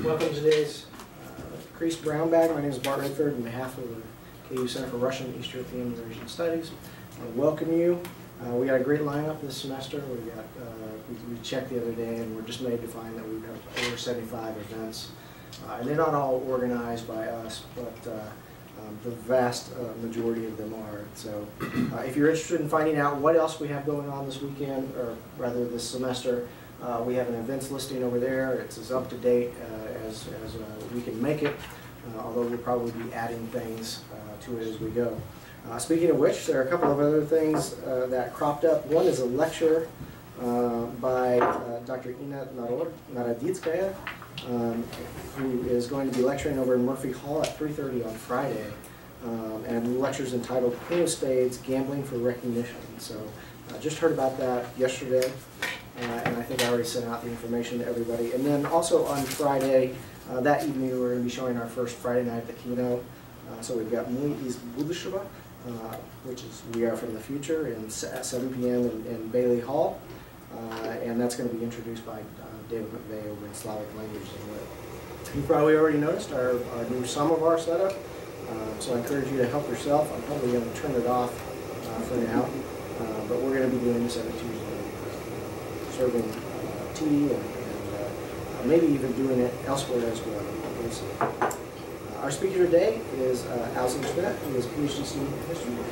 Welcome to today's increased Brownbag. My name is Bart Redford on behalf of the KU Center for Russian and East European and Asian Studies. I want to welcome you. We got a great lineup this semester. We checked the other day and we're just made to find that we've got over 75 events. And they're not all organized by us, but the vast majority of them are. So if you're interested in finding out what else we have going on this weekend, or rather this semester, we have an events listing over there. It's as up to date as we can make it, although we'll probably be adding things to it as we go. Speaking of which, there are a couple of other things that cropped up. One is a lecture by Dr. Ina Naroditskaya, who is going to be lecturing over in Murphy Hall at 3:30 on Friday. And the lecture is entitled Queen of Spades, Gambling for Recognition. So I just heard about that yesterday. And I think I already sent out the information to everybody. And then also on Friday, that evening, we're going to be showing our first Friday night at the keynote. So we've got Мы из будущего, which is We Are from the Future, at 7 p.m. in Bailey Hall. And that's going to be introduced by David McVeigh over in Slavic Languages and Lit. You probably already noticed our new Samovar setup. So I encourage you to help yourself. I'm probably going to turn it off for now. But we're going to be doing this every Tuesday. Serving tea and maybe even doing it elsewhere as well. Our speaker today is Allison Schmidt, who is a PhD student in history in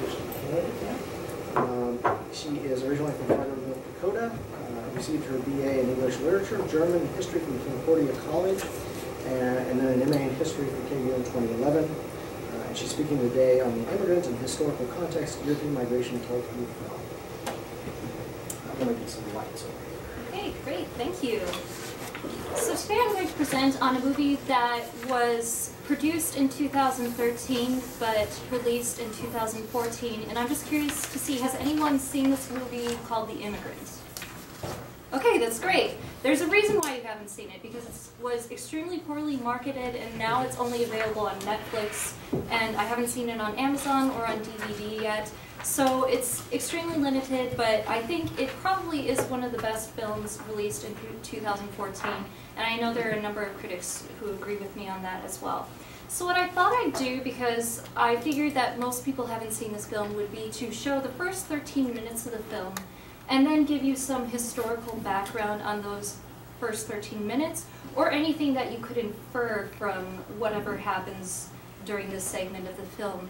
Canada. She is originally from Frederick, North Dakota, received her BA in English Literature, German, and History from Concordia College, and then an MA in History from KU in 2011. And she's speaking today on the immigrant and historical context, European migration told through film. I'm going to get some lights over here. Okay, great, thank you. So today I'm going to present on a movie that was produced in 2013 but released in 2014, and I'm just curious to see, has anyone seen this movie called The Immigrant? Okay, that's great. There's a reason why you haven't seen it, because it was extremely poorly marketed and now it's only available on Netflix, and I haven't seen it on Amazon or on DVD yet. So it's extremely limited, but I think it probably is one of the best films released in 2014, and I know there are a number of critics who agree with me on that as well. So what I thought I'd do, because I figured that most people haven't seen this film, would be to show the first 13 minutes of the film, and then give you some historical background on those first 13 minutes, or anything that you could infer from whatever happens during this segment of the film.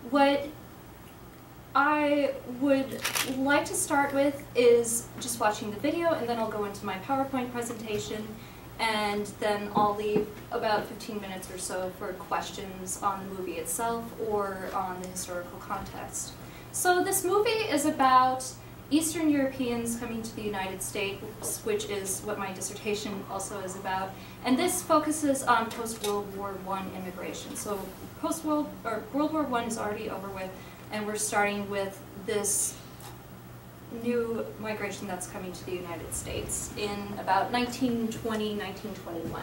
What I would like to start with is just watching the video, and then I'll go into my PowerPoint presentation, and then I'll leave about 15 minutes or so for questions on the movie itself or on the historical context. So this movie is about Eastern Europeans coming to the United States, which is what my dissertation also is about, and this focuses on post-World War I immigration. So World War I is already over with, and we're starting with this new migration that's coming to the United States in about 1920, 1921.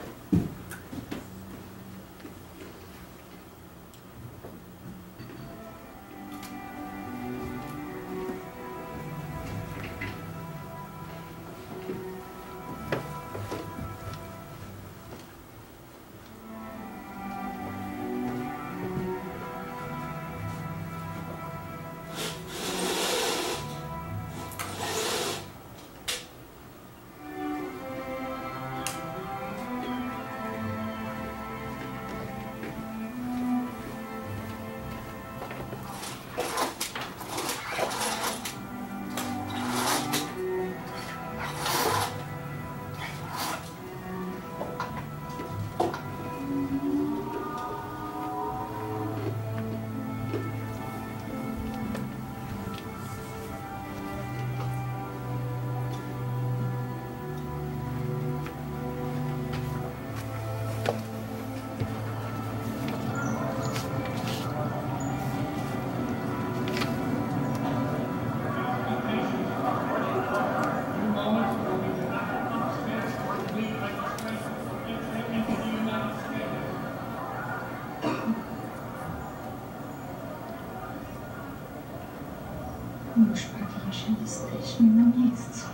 Już praktycznie jesteśmy na miejscu.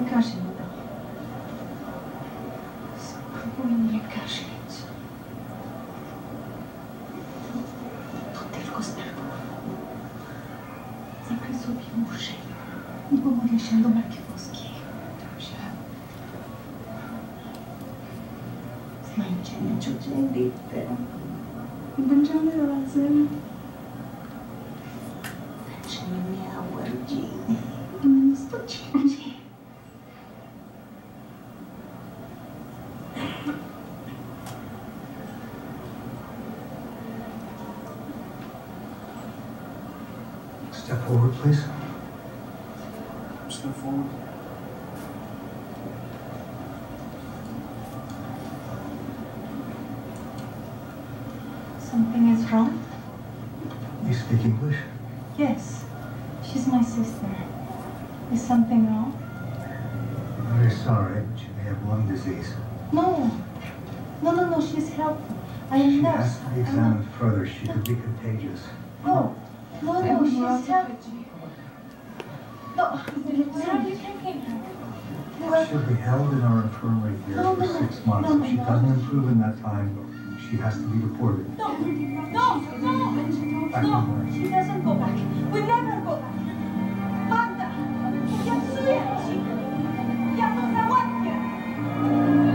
кашляла. Спокойно не кашлять. Тут tylko startu. Закрой sobie uszy i pomodlę się do Matki Boskiej. Dobrze. Znajdziemy ciocię Editę i będziemy razem. Będziemy miały rodziny i mnóstwo dzieci. Step forward, please. Step forward. Something is wrong? You speak English? Yes. She's my sister. Is something wrong? I'm very sorry, but you may have lung disease. No. No, she's healthy. I am She nurse. has to be examined further. She could be contagious. No, she's healthy. No, where are you taking her? She'll be held in our infirmary here for 6 months. If she doesn't improve in that time, she has to be deported. No, Back on board. she doesn't go back. We never go back. Wanda, ja psuję ci. Ja to załatwię.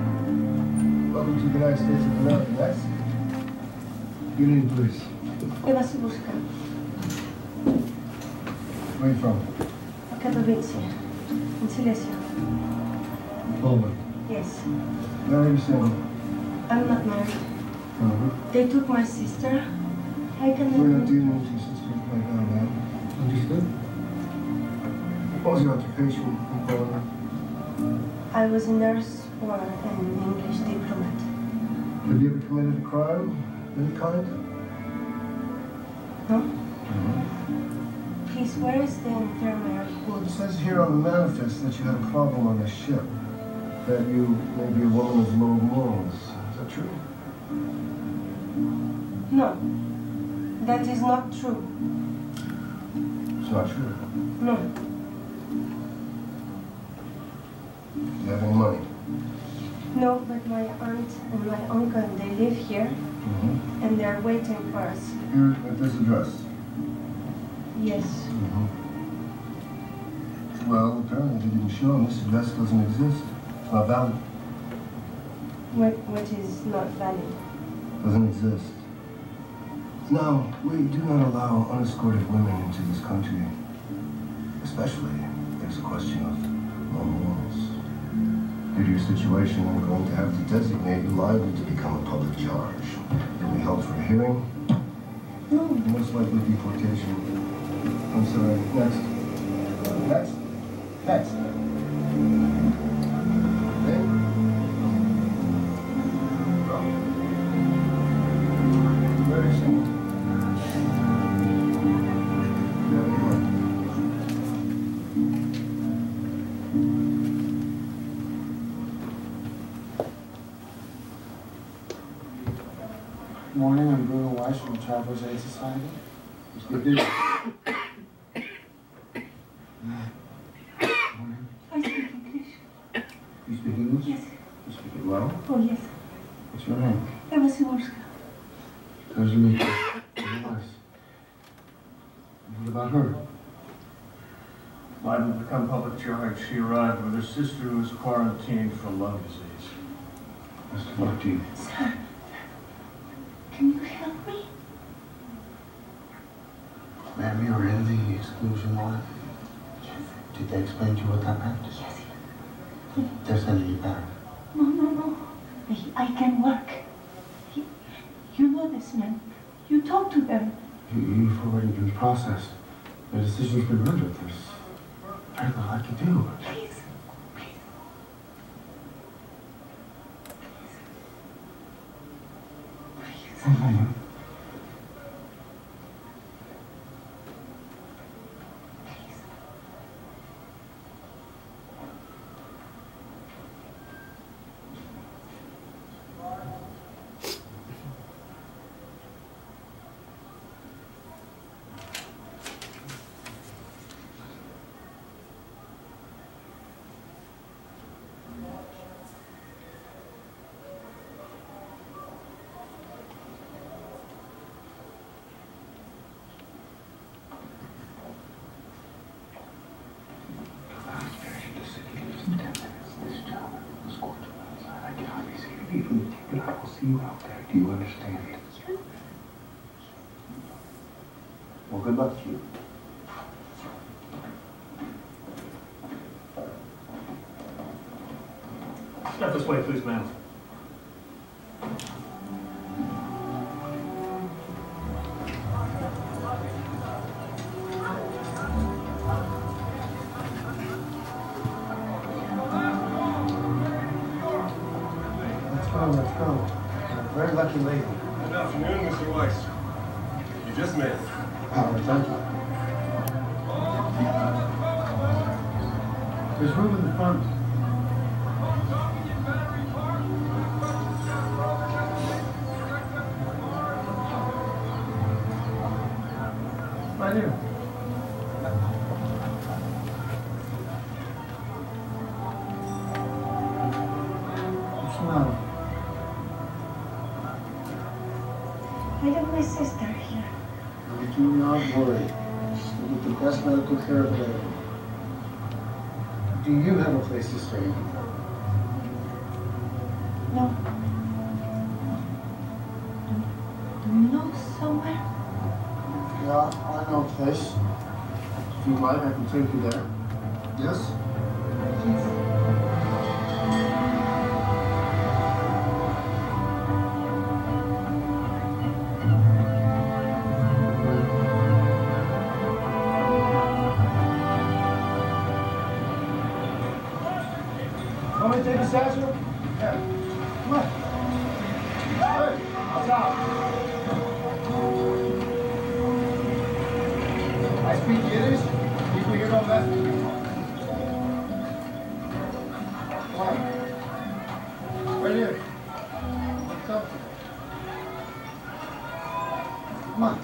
Welcome to the United States of America. Next. Your name, please. Ewa Sybuszka, Where are you from? Katowice, in Silesia. Poland. Yes, Married or single? I'm not married. Uh-huh. They took my sister. I We're not can... dealing with your sister right now, man. Understood? What was your occupation in Poland? I was a nurse or an English diplomat. Have you ever committed a crime of any kind? No? Please, where is the infirmary? Well, it says here on the manifest that you had a problem on the ship. That you may be a woman of low morals. Is that true? No, that is not true. It's not true. No, Do you have any money? no, but my aunt and my uncle, they live here Mm-hmm. and they're waiting for us. Here at this address? Yes. Mm-hmm. Well, apparently they didn't show them. This address doesn't exist. It's not valid. What is not valid? Doesn't exist. Now, we do not allow unescorted women into this country. Especially if there's a question of low morals. Due to your situation, I'm going to have to designate you liable to become a public charge. You'll be held for a hearing. No. Most likely deportation. I'm sorry. Next. Next. Next. Okay? Go. Very simple. You have any money? Morning, I'm Bruno Weiss from the Travelers Aid Society. It's good news. Morning. I speak English. You speak English? Yes. You speak it well? Oh, yes. What's your name? Ewa Sybuszka. Pleasure to meet you. Very nice. What about her? Liable to become public charge. She arrived with her sister who was quarantined for lung disease. Mr. Martin. Sir, can you help me? Ma'am, you're in the exclusion line. Yes. Did they explain to you what that meant? Yes. They're sending you back. No. I can work. You know congressmen. You talk to them. You've already been processed. The decision's been rendered. There's very little I can do. Please. Ma'am. I will see you out there. Do you understand? Well, good luck to you. Step this way, please, ma'am. Let's go. You're a very lucky lady. Good afternoon, Mr. Weiss. You just made it. Oh, thank you. There's room in the front. Right here. Smile. I have my sister here. Do not worry. We'll get the best medical care available. Do you have a place to stay? No. Do you know somewhere? Yeah, I know a place. If you'd like, I can take you there. Yes? Yes. Want me to take the satchel? Yeah. Come on. Hey, what's up? I speak Yiddish. People here don't mess with me. Come on. Right here. What's up? Come on.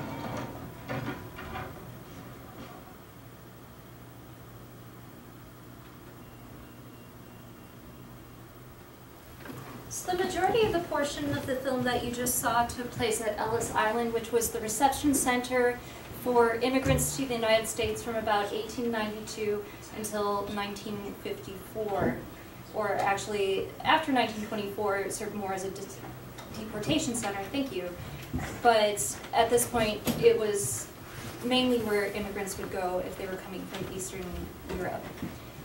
So the majority of the portion of the film that you just saw took place at Ellis Island, which was the reception center for immigrants to the United States from about 1892 until 1954. Or actually, after 1924, it served more as a deportation center, thank you. But at this point, it was mainly where immigrants would go if they were coming from Eastern Europe.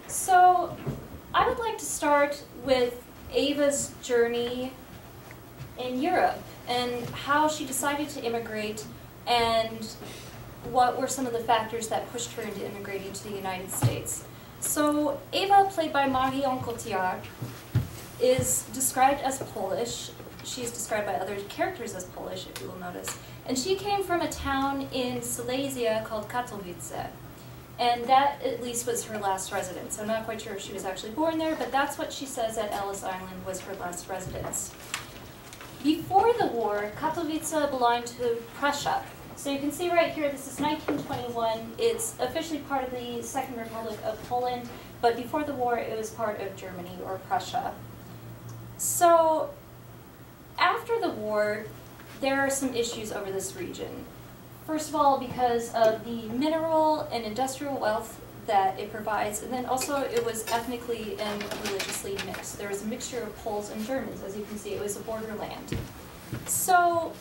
So I would like to start with Ava's journey in Europe and how she decided to immigrate and what were some of the factors that pushed her into immigrating to the United States. So Ava, played by Marion Cotillard, is described as Polish. She's described by other characters as Polish, if you will notice. And she came from a town in Silesia called Katowice. And that, at least, was her last residence. I'm not quite sure if she was actually born there, but that's what she says at Ellis Island was her last residence. Before the war, Katowice belonged to Prussia. So you can see right here, this is 1921. It's officially part of the Second Republic of Poland, but before the war, it was part of Germany or Prussia. So after the war, there are some issues over this region. First of all, because of the mineral and industrial wealth that it provides, and then also it was ethnically and religiously mixed. There was a mixture of Poles and Germans. As you can see, it was a borderland. So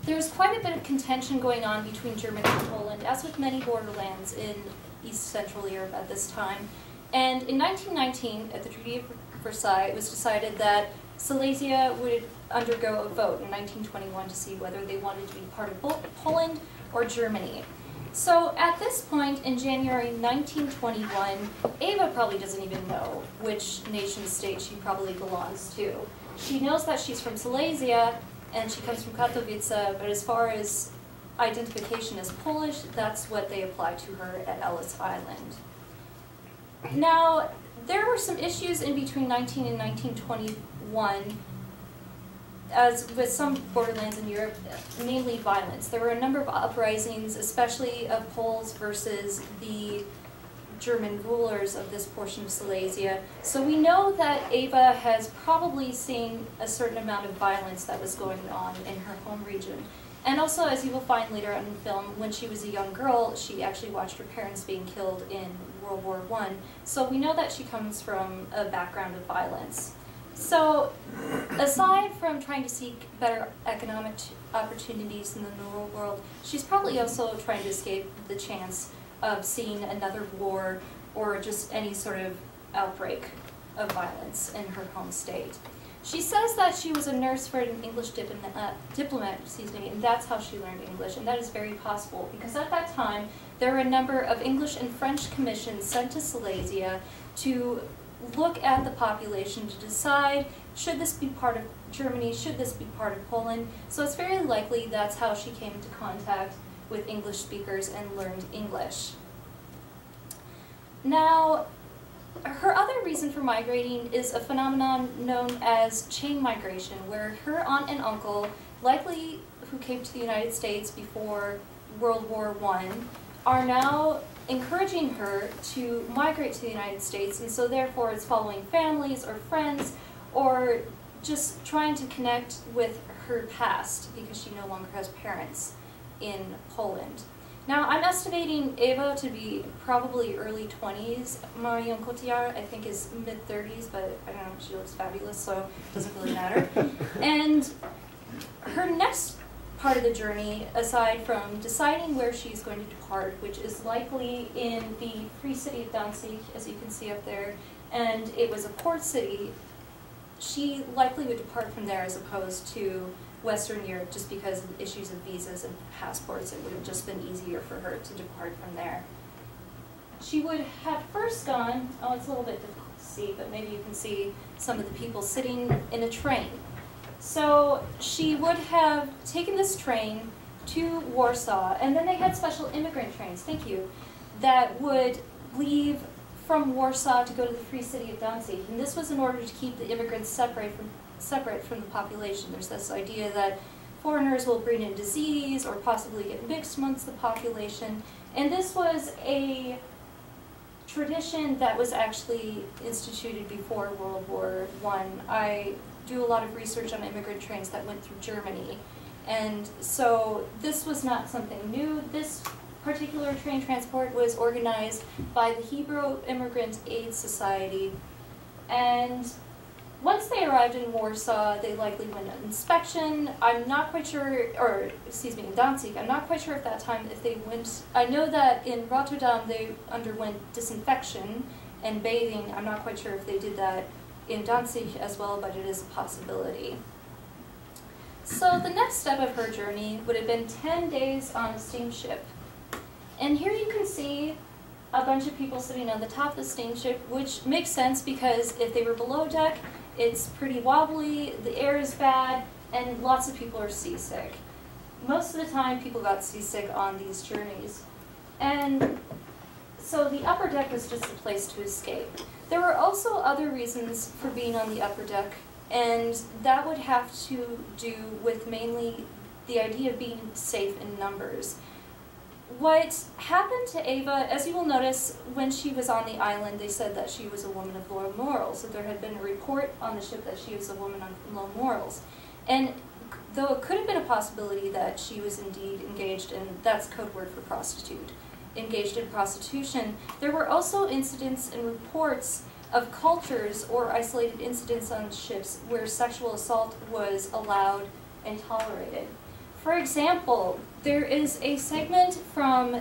there's quite a bit of contention going on between Germany and Poland, as with many borderlands in East Central Europe at this time. And in 1919, at the Treaty of Versailles, it was decided that Silesia would undergo a vote in 1921 to see whether they wanted to be part of Poland or Germany. So at this point in January 1921, Ava probably doesn't even know which nation state she probably belongs to. She knows that she's from Silesia and she comes from Katowice, but as far as identification as Polish, that's what they apply to her at Ellis Island. Now, there were some issues in between 19 and 1921, as with some borderlands in Europe, namely violence. There were a number of uprisings, especially of Poles versus the German rulers of this portion of Silesia. So we know that Ava has probably seen a certain amount of violence that was going on in her home region. And also, as you will find later on in the film, when she was a young girl, she actually watched her parents being killed in World War I. So we know that she comes from a background of violence. So, aside from trying to seek better economic opportunities in the New World, she's probably also trying to escape the chance of seeing another war or just any sort of outbreak of violence in her home state. She says that she was a nurse for an English diplomat, and that's how she learned English, and that is very possible because at that time there were a number of English and French commissions sent to Silesia to look at the population to decide, should this be part of Germany, should this be part of Poland? So it's very likely that's how she came into contact with English speakers and learned English. Now, her other reason for migrating is a phenomenon known as chain migration, where her aunt and uncle, likely who came to the United States before World War I, are now encouraging her to migrate to the United States, and so therefore it's following families or friends or just trying to connect with her past because she no longer has parents in Poland. Now, I'm estimating Ava to be probably early 20s. Marion Cotillard, I think, is mid-30s, but I don't know, she looks fabulous, so it doesn't really matter. And her next part of the journey, aside from deciding where she's going to depart, which is likely in the free city of Danzig, as you can see up there, and it was a port city, she likely would depart from there as opposed to Western Europe just because of issues of visas and passports. It would have just been easier for her to depart from there. She would have first gone, oh, it's a little bit difficult to see, but maybe you can see some of the people sitting in a train. So she would have taken this train to Warsaw, and then they had special immigrant trains, thank you, that would leave from Warsaw to go to the free city of Danzig. And this was in order to keep the immigrants separate from the population. There's this idea that foreigners will bring in disease or possibly get mixed amongst the population. And this was a tradition that was actually instituted before World War I. I do a lot of research on immigrant trains that went through Germany. And so this was not something new. This particular train transport was organized by the Hebrew Immigrant Aid Society. And once they arrived in Warsaw, they likely went on inspection. I'm not quite sure, or excuse me, in Danzig, I'm not quite sure at that time if they went, I know that in Rotterdam they underwent disinfection and bathing. I'm not quite sure if they did that in Danzig as well, but it is a possibility. So the next step of her journey would have been 10 days on a steamship. And here you can see a bunch of people sitting on the top of the steamship, which makes sense because if they were below deck, it's pretty wobbly, the air is bad, and lots of people are seasick. Most of the time, people got seasick on these journeys. And so the upper deck was just a place to escape. There were also other reasons for being on the upper deck, and that would have to do with mainly the idea of being safe in numbers. What happened to Ava, as you will notice, when she was on the island, they said that she was a woman of low morals. So there had been a report on the ship that she was a woman of low morals. And though it could have been a possibility that she was indeed engaged in, that's code word for prostitute, engaged in prostitution, there were also incidents and reports of cultures or isolated incidents on ships where sexual assault was allowed and tolerated. For example, there is a segment from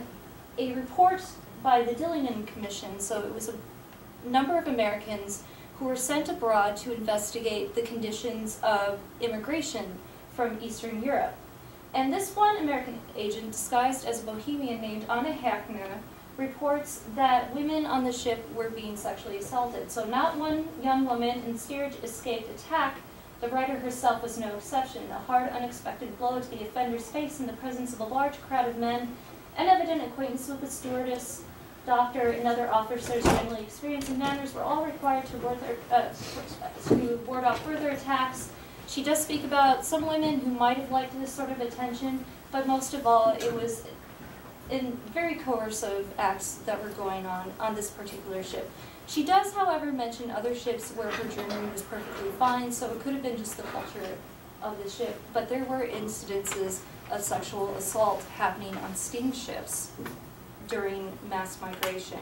a report by the Dillingham Commission. So it was a number of Americans who were sent abroad to investigate the conditions of immigration from Eastern Europe. And this one American agent, disguised as a Bohemian named Anna Hackner, reports that women on the ship were being sexually assaulted. So not one young woman in steerage escaped attack. The writer herself was no exception. A hard, unexpected blow to the offender's face in the presence of a large crowd of men, an evident acquaintance with the stewardess, doctor, and other officers generally experienced in manners were all required to ward off further attacks. She does speak about some women who might have liked this sort of attention, but most of all, it was in very coercive acts that were going on this particular ship. She does, however, mention other ships where her German was perfectly fine, so it could have been just the culture of the ship, but there were incidences of sexual assault happening on steamships during mass migration.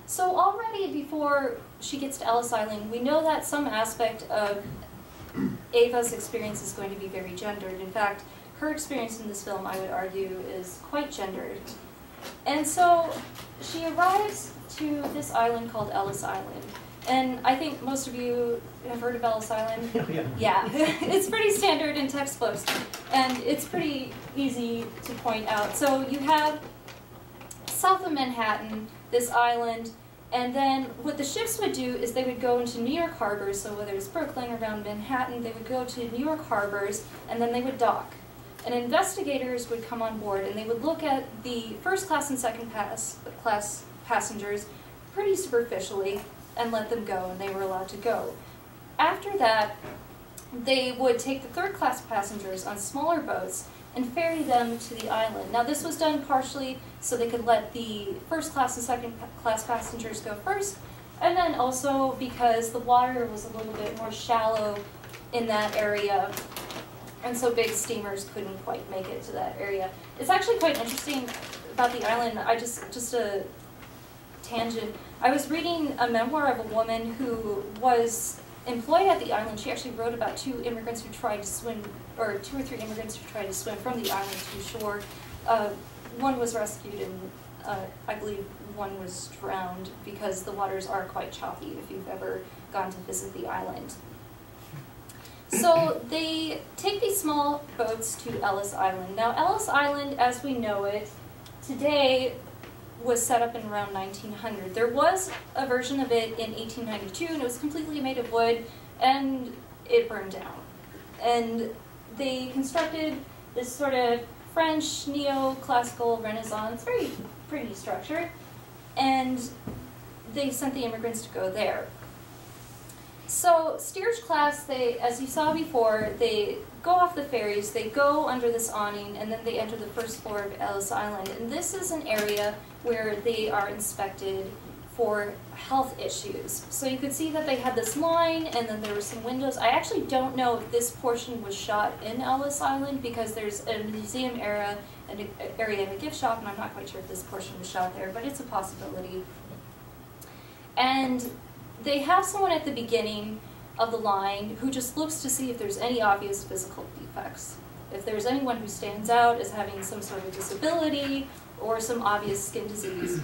So already before she gets to Ellis Island, we know that some aspect of Ava's experience is going to be very gendered. In fact, her experience in this film, I would argue, is quite gendered. And so she arrives to this island called Ellis Island. And I think most of you have heard of Ellis Island. Yeah. It's pretty standard in textbooks, and it's pretty easy to point out. So you have south of Manhattan, this island, and then what the ships would do is they would go into New York harbors, so whether it's Brooklyn or around Manhattan, they would go to New York harbors, and then they would dock. And investigators would come on board, and they would look at the first class and second class passengers pretty superficially, and let them go, and they were allowed to go. After that, they would take the third class passengers on smaller boats and ferry them to the island. Now this was done partially so they could let the first class and second class passengers go first, and then also because the water was a little bit more shallow in that area, and so big steamers couldn't quite make it to that area. It's actually quite interesting about the island. Just a tangent. I was reading a memoir of a woman who was employed at the island. She actually wrote about two immigrants who tried to swim, or 2 or 3 immigrants who tried to swim from the island to shore. One was rescued, and I believe one was drowned because the waters are quite choppy if you've ever gone to visit the island. So they take these small boats to Ellis Island. Now Ellis Island, as we know it today, was set up in around 1900. There was a version of it in 1892, and it was completely made of wood, and it burned down. And they constructed this sort of French neoclassical Renaissance, very pretty structure, and they sent the immigrants to go there. So steerage class, they, as you saw before, they go off the ferries, they go under this awning, and then they enter the first floor of Ellis Island. And this is an area where they are inspected for health issues. So you could see that they had this line, and then there were some windows. I actually don't know if this portion was shot in Ellis Island, because there's a museum area and a gift shop, and I'm not quite sure if this portion was shot there, but it's a possibility. And they have someone at the beginning of the line who just looks to see if there's any obvious physical defects. If there's anyone who stands out as having some sort of disability or some obvious skin disease.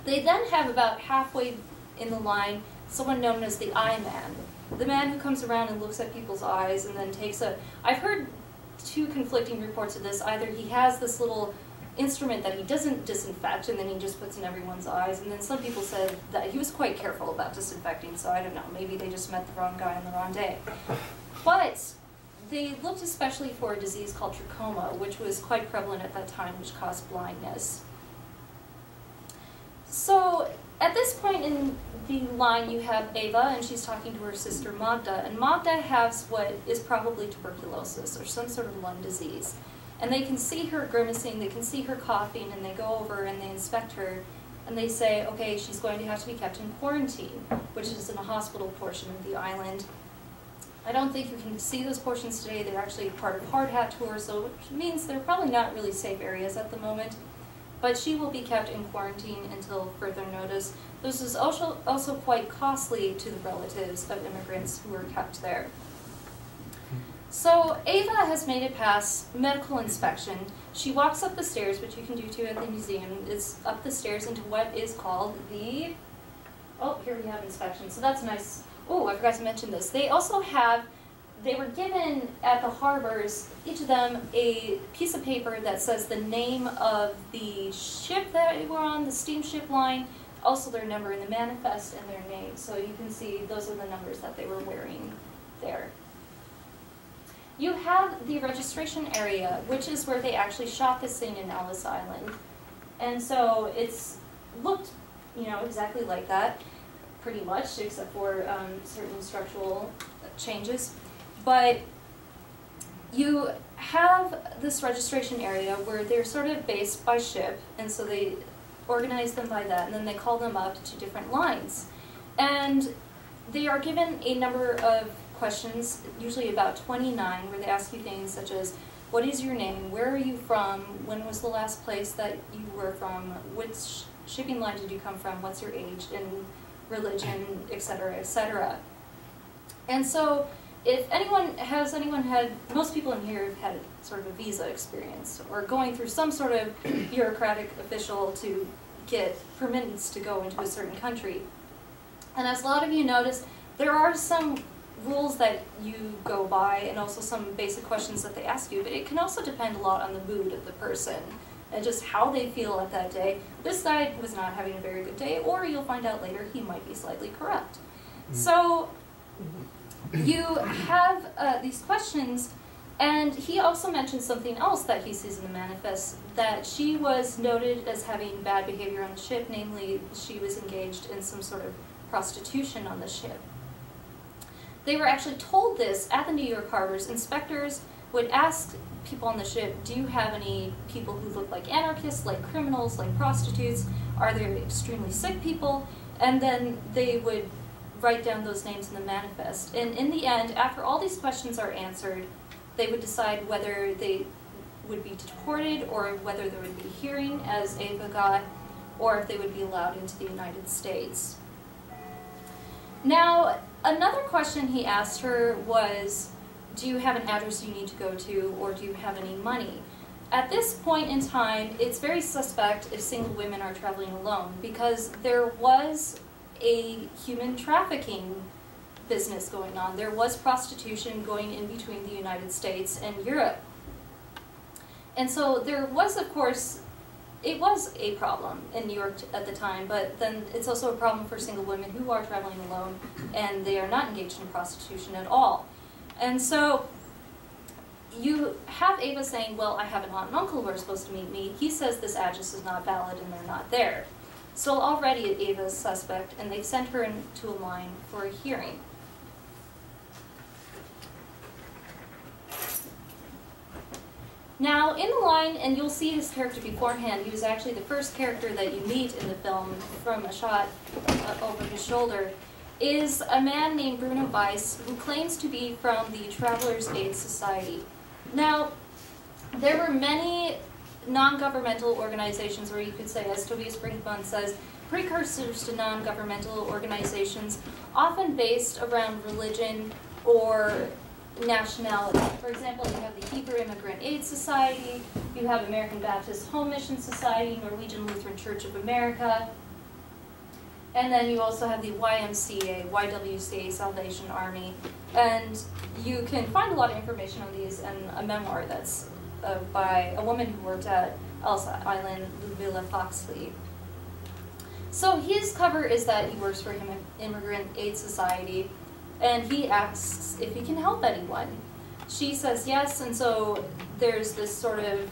They then have about halfway in the line someone known as the eye man. The man who comes around and looks at people's eyes and then takes a... I've heard 2 conflicting reports of this. Either he has this little instrument that he doesn't disinfect and then he just puts in everyone's eyes, and then some people said that he was quite careful about disinfecting, so I don't know, maybe they just met the wrong guy on the wrong day. But they looked especially for a disease called trachoma, which was quite prevalent at that time, which caused blindness. So at this point in the line you have Ava, and she's talking to her sister Magda, and Magda has what is probably tuberculosis or some sort of lung disease. And they can see her grimacing, they can see her coughing, and they go over and they inspect her, and they say, okay, she's going to have to be kept in quarantine, which is in a hospital portion of the island. I don't think you can see those portions today. They're actually part of hard hat tours, so which means they're probably not really safe areas at the moment. But she will be kept in quarantine until further notice. This is also quite costly to the relatives of immigrants who are kept there. So Ava has made it past medical inspection. She walks up the stairs, which you can do too at the museum. It's up the stairs into what is called the Oh, here we have inspection. So that's nice. Oh, I forgot to mention this. They also have, they were given at the harbors, each of them, a piece of paper that says the name of the ship that they were on, the steamship line, also their number in the manifest and their name. So you can see those are the numbers that they were wearing there. You have the registration area, which is where they actually shot this scene in Ellis Island. And so it's looked, you know, exactly like that, pretty much, except for certain structural changes. But you have this registration area where they're sort of based by ship, and so they organize them by that, and then they call them up to different lines. And they are given a number of questions, usually about 29, where they ask you things such as, what is your name, where are you from, when was the last place that you were from, which shipping line did you come from, what's your age and religion, etc., etc. And so if anyone had, most people in here have had sort of a visa experience or going through some sort of bureaucratic official to get permits to go into a certain country. And as a lot of you noticed, there are some rules that you go by and also some basic questions that they ask you, but it can also depend a lot on the mood of the person and just how they feel at that day. This guy was not having a very good day, or you'll find out later he might be slightly corrupt. So you have these questions, and he also mentioned something else that he sees in the manifest, that she was noted as having bad behavior on the ship, namely she was engaged in some sort of prostitution on the ship. They were actually told this at the New York harbors. Inspectors would ask people on the ship, do you have any people who look like anarchists, like criminals, like prostitutes? Are there extremely sick people? And then they would write down those names in the manifest. And in the end, after all these questions are answered, they would decide whether they would be deported or whether there would be a hearing, as Ava got, or if they would be allowed into the United States. Now, another question he asked her was, do you have an address you need to go to, or do you have any money? At this point in time, it's very suspect if single women are traveling alone, because there was a human trafficking business going on. There was prostitution going in between the United States and Europe. And so there was, of course, it was a problem in New York at the time, but then it's also a problem for single women who are traveling alone and they are not engaged in prostitution at all. And so you have Ava saying, well, I have an aunt and uncle who are supposed to meet me. He says this address is not valid and they're not there. So already Ava is suspect, and they've sent her into a line for a hearing. Now, in the line, and you'll see his character beforehand, he was actually the first character that you meet in the film from a shot over his shoulder, is a man named Bruno Weiss, who claims to be from the Travelers Aid Society. Now, there were many non-governmental organizations, or you could say, as Tobias Brinkmann says, precursors to non-governmental organizations, often based around religion or nationality. For example, you have the Hebrew Immigrant Aid Society, you have American Baptist Home Mission Society, Norwegian Lutheran Church of America, and then you also have the YMCA, Salvation Army, and you can find a lot of information on these in a memoir that's by a woman who worked at Ellis Island, Ludmilla Foxley. So his cover is that he works for Immigrant Aid Society, and he asks if he can help anyone. She says yes, and so there's this sort of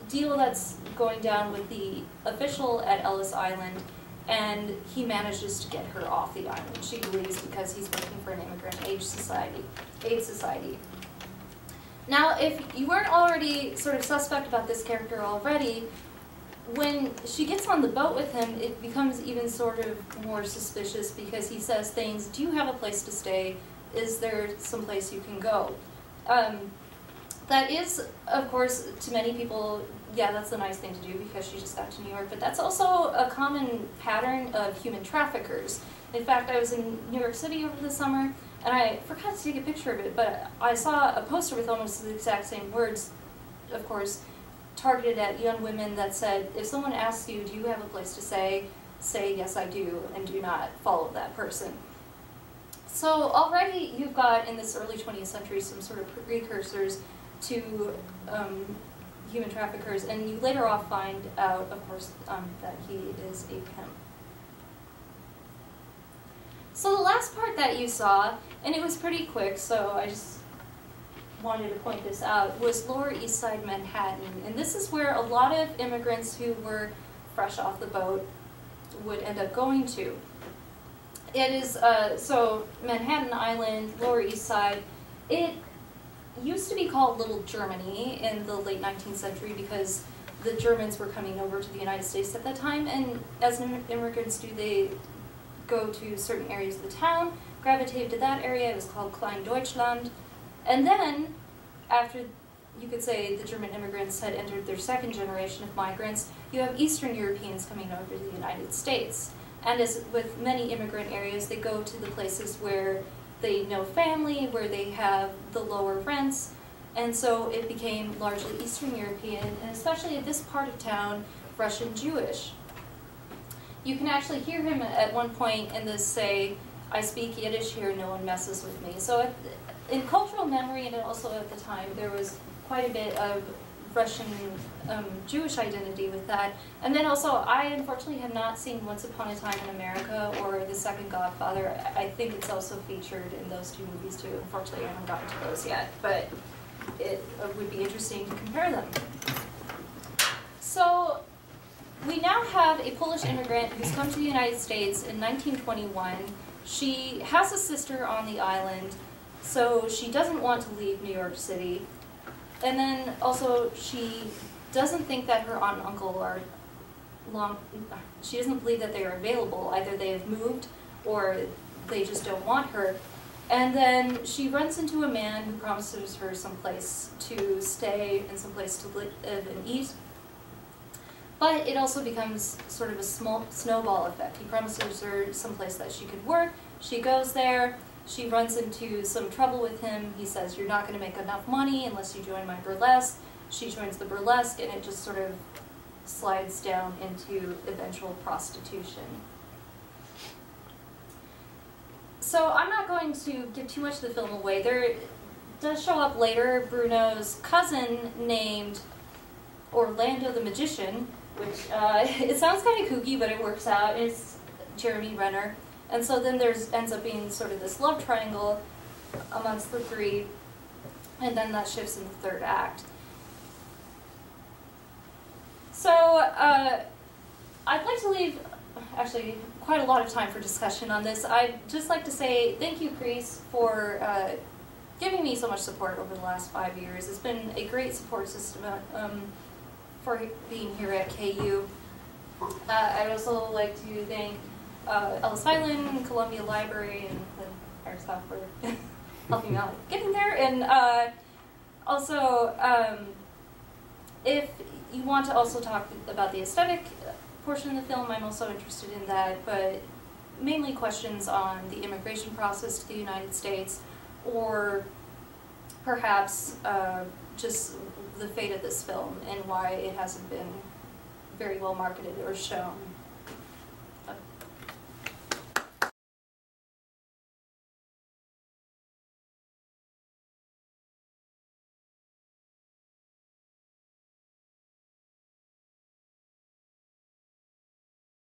deal that's going down with the official at Ellis Island, and he manages to get her off the island, she believes, because he's working for an Immigrant Aid Society. Now, if you weren't already sort of suspect about this character already, when she gets on the boat with him, it becomes even sort of more suspicious, because he says things, do you have a place to stay? Is there some place you can go? That is, of course, to many people, yeah, that's the nice thing to do because she just got to New York, but that's also a common pattern of human traffickers. In fact, I was in New York City over the summer, and I forgot to take a picture of it, but I saw a poster with almost the exact same words, of course, targeted at young women that said, if someone asks you, do you have a place to stay, say, yes, I do, and do not follow that person. So already you've got, in this early 20th century, some sort of precursors to human traffickers, and you later on find out, of course, that he is a pimp. So the last part that you saw, and it was pretty quick, so I just wanted to point this out, was Lower East Side Manhattan. And this is where a lot of immigrants who were fresh off the boat would end up going to. It is, so Manhattan Island, Lower East Side, it used to be called Little Germany in the late 19th century because the Germans were coming over to the United States at that time, and as immigrants do, they go to certain areas of the town, gravitated to that area. It was called Klein Deutschland. And then, after, you could say, the German immigrants had entered their second generation of migrants, you have Eastern Europeans coming over to the United States. And as with many immigrant areas, they go to the places where they know family, where they have the lower rents, and so it became largely Eastern European, and especially in this part of town, Russian Jewish. You can actually hear him at one point in this say, I speak Yiddish here, no one messes with me. So in cultural memory, and also at the time, there was quite a bit of Russian Jewish identity with that. And then also, I unfortunately have not seen Once Upon a Time in America or The Second Godfather. I think it's also featured in those two movies too. Unfortunately, I haven't gotten to those yet, but it would be interesting to compare them. So we now have a Polish immigrant who's come to the United States in 1921. She has a sister on the island, so she doesn't want to leave New York City. And then also she doesn't think that her aunt and uncle are she doesn't believe that they are available. Either they have moved or they just don't want her. And then she runs into a man who promises her some place to stay and some place to live and eat. But it also becomes sort of a small snowball effect. He promises her some place that she could work. She goes there. She runs into some trouble with him. He says, you're not going to make enough money unless you join my burlesque. She joins the burlesque, and it just sort of slides down into eventual prostitution. So I'm not going to give too much of the film away. There does show up later Bruno's cousin named Orlando the Magician, which it sounds kind of kooky, but it works out. It's Jeremy Renner. And so then ends up being sort of this love triangle amongst the three, and then that shifts in the third act. So I'd like to leave, actually, quite a lot of time for discussion on this. I'd just like to say thank you, Chris, for giving me so much support over the last 5 years. It's been a great support system for being here at KU. I'd also like to thank Ellis Island, Columbia Library, and our staff for helping me out getting there. And also, if you want to also talk about the aesthetic portion of the film, I'm also interested in that, but mainly questions on the immigration process to the United States, or perhaps just the fate of this film and why it hasn't been very well marketed or shown.